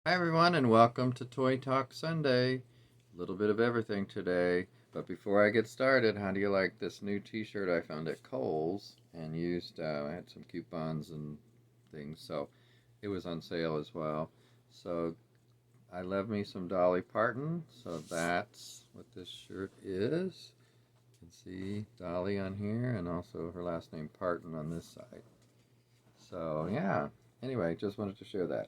Hi everyone and welcome to Toy Talk Sunday. A little bit of everything today. But before I get started, how do you like this new t-shirt I found at Kohl's and used, I had some coupons and things, so it was on sale as well. So I love me some Dolly Parton, so that's what this shirt is. You can see Dolly on here and also her last name Parton on this side. So yeah, anyway, just wanted to share that.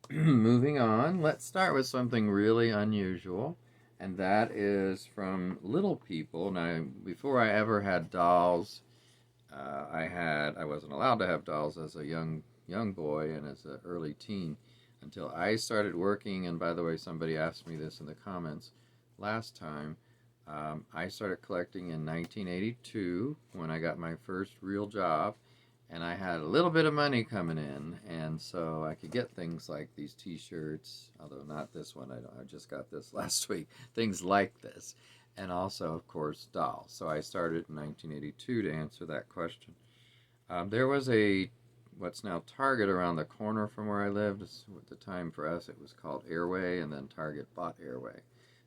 Moving on, let's start with something really unusual, and that is from Little People. Now, before I ever had dolls, I wasn't allowed to have dolls as a young boy and as an early teen until I started working. And by the way, somebody asked me this in the comments last time. I started collecting in 1982 when I got my first real job, and I had a little bit of money coming in, and so I could get things like these T-shirts, although not this one. I just got this last week. Things like this, and also, of course, dolls. So I started in 1982 to answer that question. There was a what's now Target around the corner from where I lived. At the time for us, it was called Airway, and then Target bought Airway.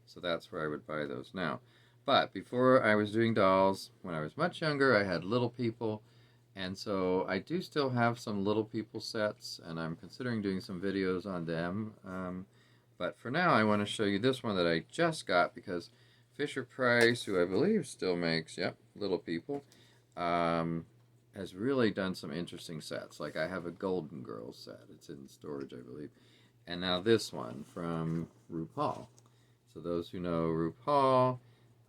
So that's where I would buy those now. But before I was doing dolls, when I was much younger, I had Little People, and so I do still have some Little People sets, and I'm considering doing some videos on them. But for now, I want to show you this one that I just got because Fisher Price, who I believe still makes, yep, Little People, um, has really done some interesting sets. Like I have a Golden Girls set. It's in storage, I believe. And now this one from Rupaul. So those who know Rupaul,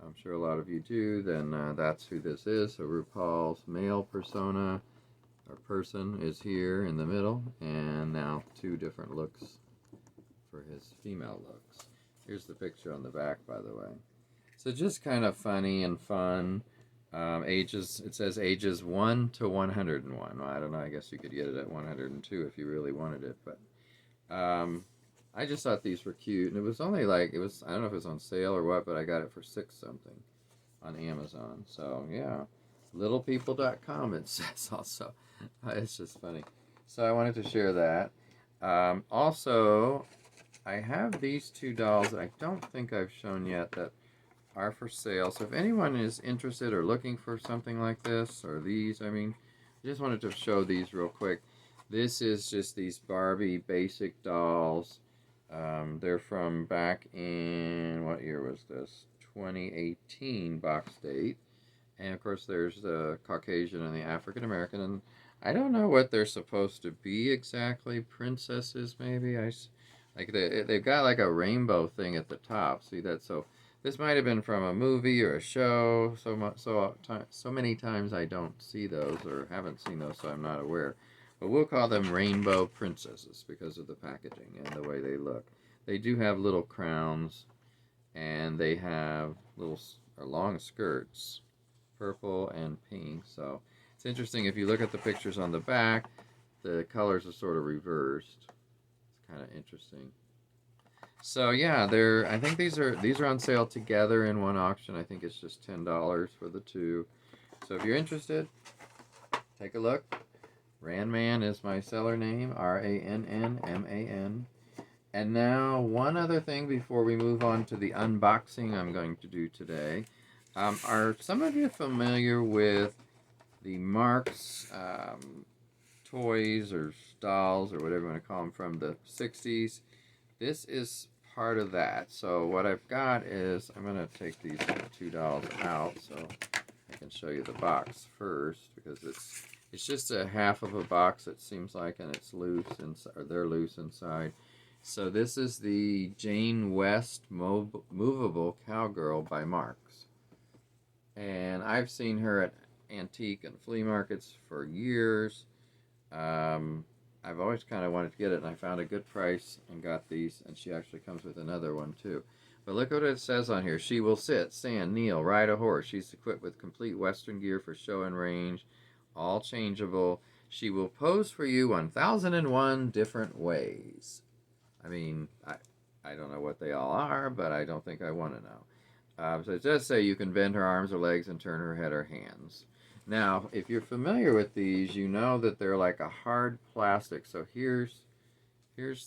I'm sure a lot of you do, then that's who this is. So Rupaul's male persona or person is here in the middle, and now two different looks for his female looks. Here's the picture on the back, by the way. So just kind of funny and fun. Ages, it says ages 1 to 101. Well, I don't know, I guess you could get it at 102 if you really wanted it, but I just thought these were cute, and it was only like, I don't know if it was on sale or what, but I got it for 6 something on Amazon. So yeah, littlepeople.com it says also. It's just funny. So I wanted to share that. Also, I have these two dolls that I don't think I've shown yet that are for sale. So if anyone is interested or looking for something like this, or these, I just wanted to show these real quick. This is just these Barbie basic dolls. They're from back in, what year was this? 2018 box date. And of course there's the Caucasian and the African American. And I don't know what they're supposed to be exactly. Princesses, maybe? Like they've got like a rainbow thing at the top. See that? So this might have been from a movie or a show. So many times I don't see those or haven't seen those, so I'm not aware. But we'll call them rainbow princesses because of the packaging and the way they look. They do have little crowns, and they have little or long skirts, purple and pink. So it's interesting if you look at the pictures on the back, the colors are sort of reversed. It's kind of interesting. So yeah, I think these are on sale together in one auction. I think it's just $10 for the two. So if you're interested, take a look. Ranman is my seller name, RANNMAN. And now one other thing before we move on to the unboxing I'm going to do today. Are some of you familiar with the Marx toys or dolls or whatever you want to call them from the 60s? This is part of that. So what I've got is, I'm going to take these two dolls out so I can show you the box first, because it's just a half of a box, it seems like, and it's loose inside, or they're loose inside. So this is the Jane West movable Cowgirl by Marx. And I've seen her at antique and flea markets for years. I've always kind of wanted to get it, and I found a good price and got these, and she actually comes with another one too. But look what it says on here. She will sit, stand, kneel, ride a horse. She's equipped with complete Western gear for show and range, all changeable. She will pose for you 1,001 different ways. I don't know what they all are, but I don't think I want to know. So it does say you can bend her arms or legs and turn her head or hands. Now, if you're familiar with these, you know that they're like a hard plastic. So here's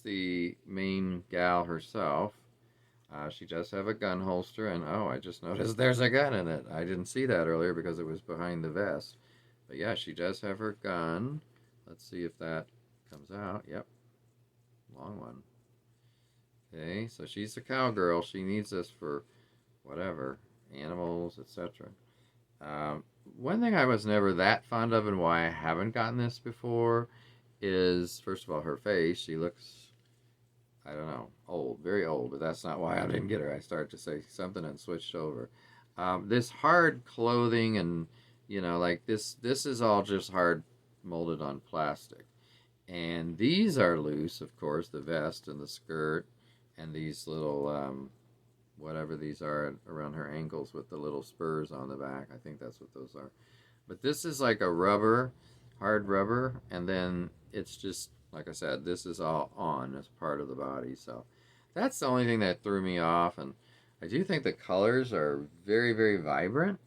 the main gal herself. She does have a gun holster, and oh, I just noticed there's a gun in it. I didn't see that earlier because it was behind the vest. But yeah, she does have her gun. Let's see if that comes out. Yep, long one. Okay, so she's a cowgirl. She needs this for whatever, animals, etc. One thing I was never that fond of and why I haven't gotten this before is, first of all, her face. She looks, I don't know, old, very old, but that's not why I didn't get her. I started to say something and switched over. This hard clothing and, you know, like this is all just hard molded on plastic. And these are loose, of course, the vest and the skirt and these little, whatever these are around her ankles with the little spurs on the back. I think that's what those are. But this is like a rubber, hard rubber, and then it's just, like I said, this is all on as part of the body. So that's the only thing that threw me off. And I do think the colors are very, very vibrant,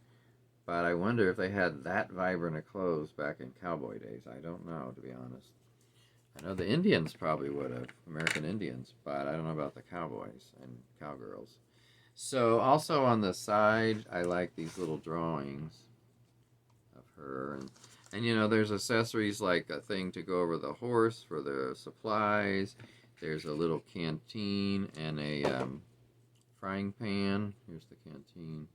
but I wonder if they had that vibrant of clothes back in cowboy days. I don't know, to be honest. I know the Indians probably would have, American Indians, but I don't know about the cowboys and cowgirls. So also on the side, I like these little drawings of her. And you know, there's accessories like a thing to go over the horse for the supplies. There's a little canteen and a frying pan. Here's the canteen.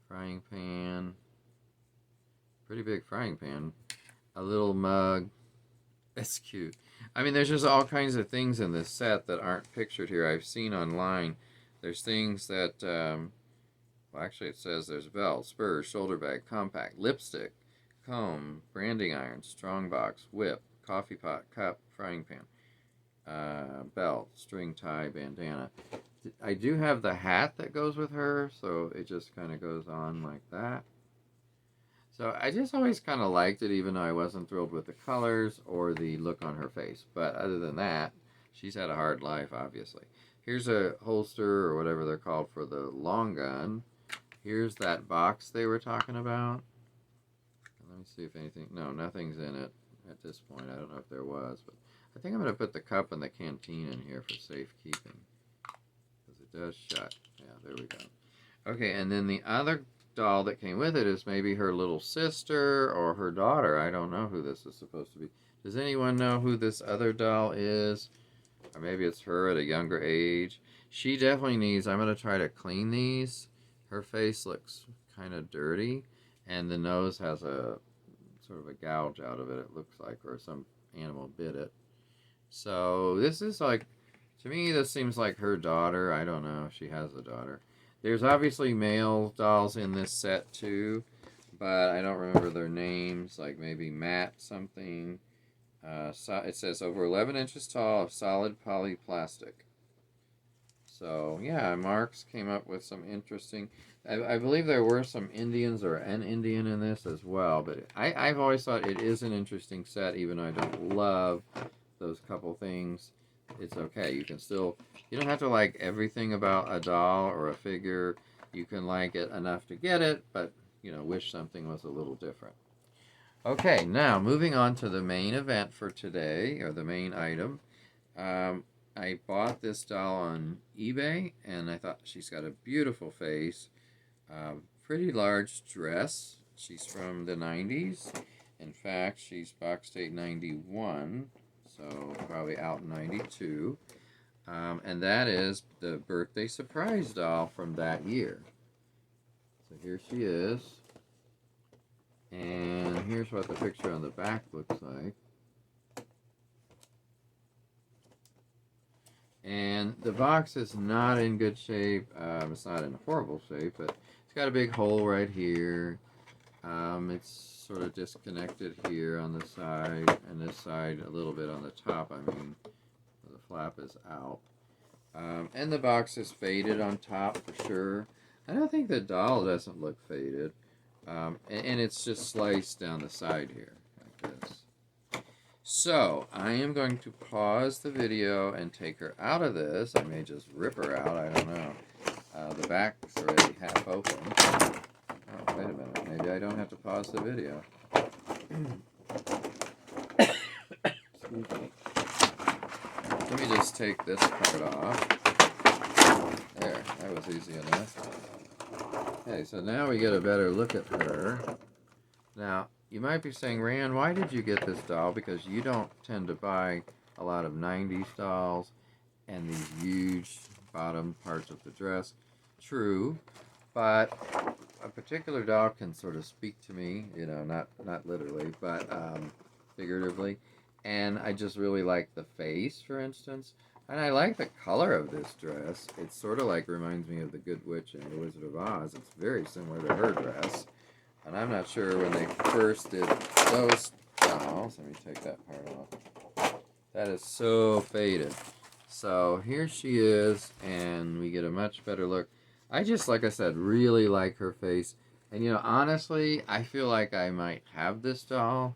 Frying pan. Pretty big frying pan. A little mug. That's cute. I mean, there's just all kinds of things in this set that aren't pictured here. I've seen online. There's things that, well, actually it says there's belt, spurs, shoulder bag, compact, lipstick, comb, branding iron, strongbox, whip, coffee pot, cup, frying pan, belt, string tie, bandana. I do have the hat that goes with her, so it just kind of goes on like that. So I just always kind of liked it, even though I wasn't thrilled with the colors or the look on her face. But other than that, she's had a hard life, obviously. Here's a holster, or whatever they're called, for the long gun. Here's that box they were talking about. Let me see if anything... No, nothing's in it at this point. I don't know if there was. But I think I'm going to put the cup and the canteen in here for safekeeping. Because it does shut. Yeah, there we go. Okay, and then the other doll that came with it is maybe her little sister or her daughter. I don't know who this is supposed to be. Does anyone know who this other doll is? Or maybe it's her at a younger age. She definitely needs, I'm going to try to clean these. Her face looks kind of dirty, and the nose has a sort of a gouge out of it, it looks like, or some animal bit it. So this is like, to me this seems like her daughter. I don't know if she has a daughter. There's obviously male dolls in this set too, but I don't remember their names, like maybe Matt something. It says over 11 inches tall of solid polyplastic. So yeah, Marx came up with some interesting, I believe there were some Indians or an Indian in this as well, but I've always thought it is an interesting set, even though I don't love those couple things. It's okay. You can still, you don't have to like everything about a doll or a figure. You can like it enough to get it, but, you know, wish something was a little different. Okay, now moving on to the main event for today, or the main item. I bought this doll on eBay, and I thought she's got a beautiful face. Pretty large dress. She's from the 90s. In fact, she's box date 91. So probably out in 92. And that is the Birthday Surprise doll from that year. So here she is. And here's what the picture on the back looks like. And the box is not in good shape. It's not in horrible shape, but it's got a big hole right here. It's sort of disconnected here on the side, and this side a little bit on the top. I mean, the flap is out. And the box is faded on top for sure. I don't think the doll doesn't look faded. And it's just sliced down the side here, like this. So, I am going to pause the video and take her out of this. I may just rip her out, I don't know. The back's already half open. Oh, wait a minute, maybe I don't have to pause the video. Excuse me. me just take this part off. There, that was easy enough. Okay, so now we get a better look at her. Now, you might be saying, Rand, why did you get this doll? Because you don't tend to buy a lot of 90s dolls and these huge bottom parts of the dress. True, but a particular doll can sort of speak to me, you know, not literally, but figuratively. And I just really like the face, for instance. And I like the color of this dress. It sort of like reminds me of the Good Witch and the Wizard of Oz. It's very similar to her dress. And I'm not sure when they first did those dolls. Let me take that part off. That is so faded. So here she is, and we get a much better look. I just, like I said, really like her face. And, you know, honestly, I feel like I might have this doll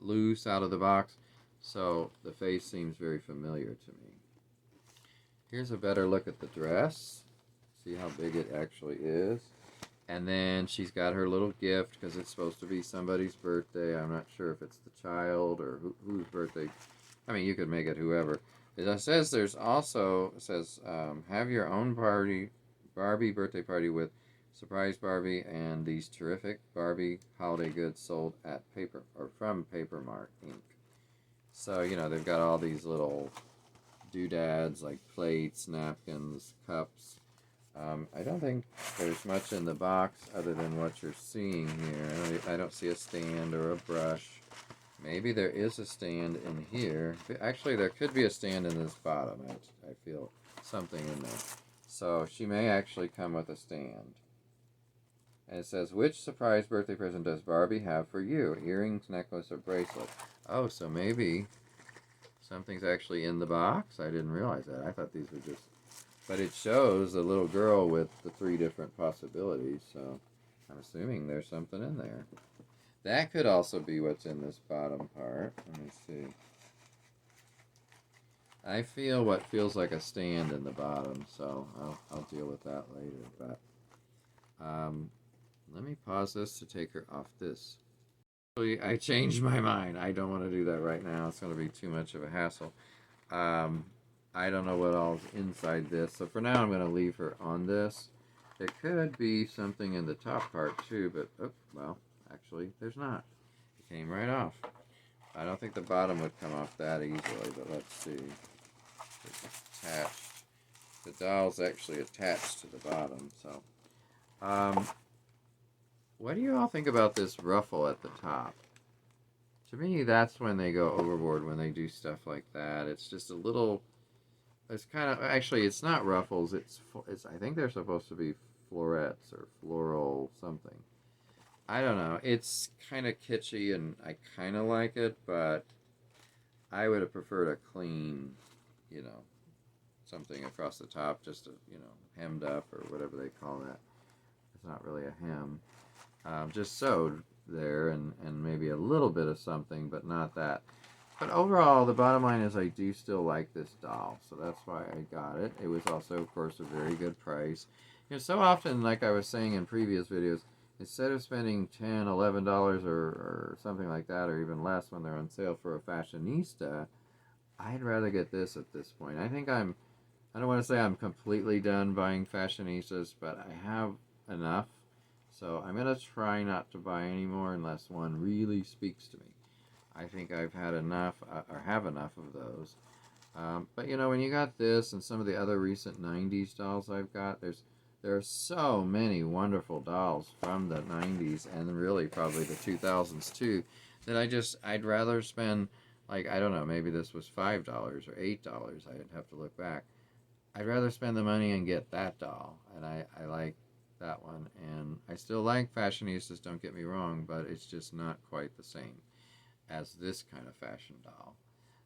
loose out of the box. So the face seems very familiar to me. Here's a better look at the dress. See how big it actually is. And then she's got her little gift because it's supposed to be somebody's birthday. I'm not sure if it's the child or whose birthday. I mean, you could make it whoever. It says there's also, have your own Barbie birthday party with Surprise Barbie and these terrific Barbie holiday goods sold at from Papermark Inc. So, you know, they've got all these little doodads like plates, napkins, cups. I don't think there's much in the box other than what you're seeing here. I don't see a stand or a brush. Maybe there is a stand in here. Actually, there could be a stand in this bottom. I feel something in there. So she may actually come with a stand. And it says, which surprise birthday present does Barbie have for you? Earrings, necklace, or bracelet? Oh, so maybe something's actually in the box? I didn't realize that. I thought these were just... But it shows the little girl with the 3 different possibilities, so I'm assuming there's something in there. That could also be what's in this bottom part. Let me see. I feel what feels like a stand in the bottom, so I'll deal with that later. But let me pause this to take her off this. I changed my mind. I don't want to do that right now. It's going to be too much of a hassle. I don't know what all's inside this. So for now, I'm going to leave her on this. There could be something in the top part too, but, oh, well, actually, there's not. It came right off. I don't think the bottom would come off that easily, but let's see. It's attached. The doll's actually attached to the bottom, so. What do you all think about this ruffle at the top? To me, that's when they go overboard, when they do stuff like that. It's just a little... It's kind of... Actually, it's not ruffles. It's I think they're supposed to be florets or floral something. I don't know. It's kind of kitschy, and I kind of like it, but I would have preferred a clean, you know, something across the top, just, you know, hemmed up or whatever they call that. It's not really a hem. Just sewed there and maybe a little bit of something, but not that. But overall, the bottom line is I do still like this doll, so that's why I got it. It was also, of course, a very good price. You know, so often, like I was saying in previous videos, instead of spending $10, $11 or something like that, or even less when they're on sale for a fashionista, I'd rather get this at this point. I think I don't want to say I'm completely done buying fashionistas, but I have enough. So I'm going to try not to buy any more unless one really speaks to me. I think I've had enough, or have enough of those. But you know, when you got this and some of the other recent 90s dolls I've got, there are so many wonderful dolls from the 90s and really probably the 2000s too, that I'd rather spend, like, I don't know, maybe this was $5 or $8. I'd have to look back. I'd rather spend the money and get that doll, and I like that one. And I still like fashionistas, don't get me wrong, but it's just not quite the same as this kind of fashion doll.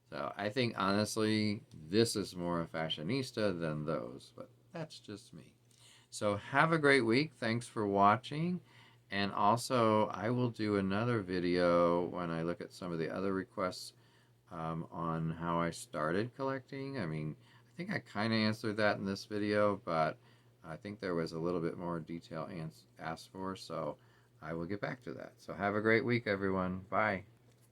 So I think, honestly, this is more a fashionista than those, but that's just me. So have a great week. Thanks for watching. And also, I will do another video when I look at some of the other requests on how I started collecting. I mean, I think I kind of answered that in this video, but I think there was a little bit more detail asked for, so I will get back to that. So have a great week, everyone. Bye.